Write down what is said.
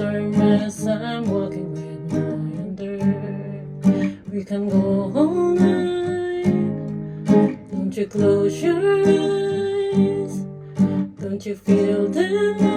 are a mess. I'm walking with my under. We can go all night. Don't you close your eyes. Don't you feel the night?